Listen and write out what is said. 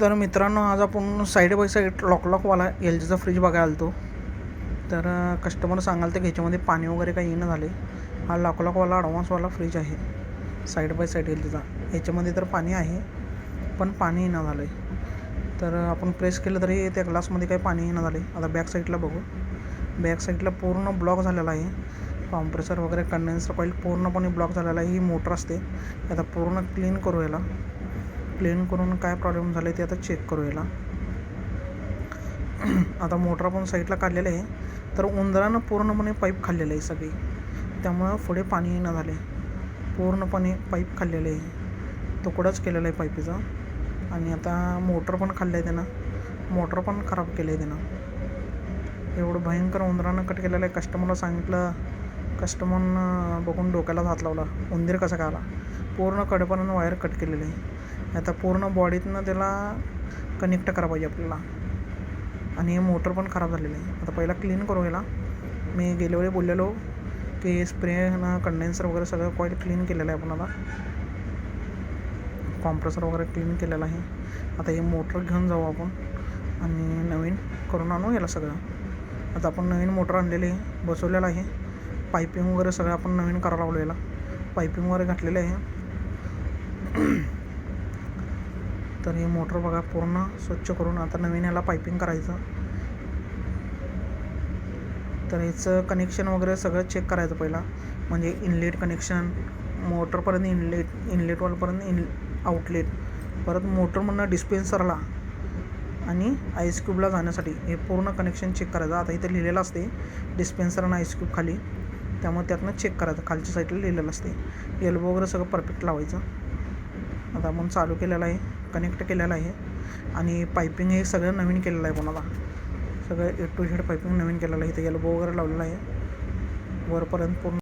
तर मित्रांनो, आज आपण साईड बाय साईड लॉकवाला एल जीचा फ्रीज बघायला आलतो. तर कस्टमर सांगाल तर ह्याच्यामध्ये पाणी वगैरे काही येणं झाले. हा लॉकवाला ॲडव्हान्सवाला फ्रीज आहे साईड बाय साईड एल जीचा. ह्याच्यामध्ये तर पाणी आहे पण पाणी येणं झालं आहे. तर आपण प्रेस केलं तरी त्या ग्लासमध्ये काही पाणी येणं झाले. आता बॅक साईडला बघू. बॅक साईडला पूर्ण ब्लॉक झालेला आहे. कॉम्प्रेसर वगैरे कंडेन्सर कॉईल पूर्णपणे ब्लॉक झालेला आहे. ही मोटर असते. आता पूर्ण क्लीन करू याला. क्लीन करून काय प्रॉब्लेम झाले ते आता चेक करू याला. आता मोटर आपण साईडला काढलेलं आहे. तर उंदरानं पूर्णपणे पाईप खाल्लेलं आहे सगळी, त्यामुळं पुढे पाणी येणं झाले. पूर्णपणे पाईप खाल्लेलं आहे, तुकडाच केलेला आहे पाईपीचा. आणि आता मोटर पण खाल्लं आहे त्यानं, मोटर पण खराब केलं आहे त्यानं. एवढं भयंकर उंदरानं कट केलेलं आहे. कस्टमरला सांगितलं, कस्टमरनं बघून डोक्याला हात लावला, उंदीर कसा काय आला. पूर्ण कडेपर्यंत वायर कट केलेली आहे. आता पूर्ण बॉडीतनं त्याला कनेक्ट करा पाहिजे आपल्याला. आणि हे मोटर पण खराब झालेलं आहे. आता पहिला क्लीन करू याला. मी गेल्या वेळी बोललेलो की स्प्रेनं कंडेन्सर वगैरे सगळं कॉईल क्लीन केलेलं आहे. आपण आता कॉम्प्रेसर वगैरे क्लीन केलेलं आहे. आता हे मोटर घेऊन जाऊ आपण आणि नवीन करून आणू याला सगळं. आता आपण नवीन मोटर आणलेली आहे, बसवलेलं आहे. पायपिंग वगैरे सगळं आपण नवीन करायला लावलं याला. पायपिंग वगैरे घातलेलं आहे. तर हे मोटर बघा पूर्ण स्वच्छ करून आता नवीन याला पायपिंग करायचं. तर ह्याचं कनेक्शन वगैरे सगळं चेक करायचं पहिला. म्हणजे इनलेट कनेक्शन, मोटरपर्यंत इनलेटवालपर्यंत आउटलेट, परत मोटरमधनं डिस्पेन्सरला आणि आईस क्यूबला जाण्यासाठी हे पूर्ण कनेक्शन चेक करायचं. आता इथे लिहिलेलं असते डिस्पेन्सर आणि आईस क्यूब खाली, त्यामुळे त्यातनं चेक करायचं. खालच्या साईडला लिहिलेलं असते. एल्बो वगैरे सगळं परफेक्ट लावायचं. आता आपण चालू केलेलं आहे, कनेक्ट केलेलं आहे. आणि पायपिंग हे सगळं नवीन केलेलं आहे. कोणाला सगळं A to Z पायपिंग नवीन केलेलं आहे. इथे एल्बो वगैरे लावलेलं आहे वरपर्यंत पूर्ण.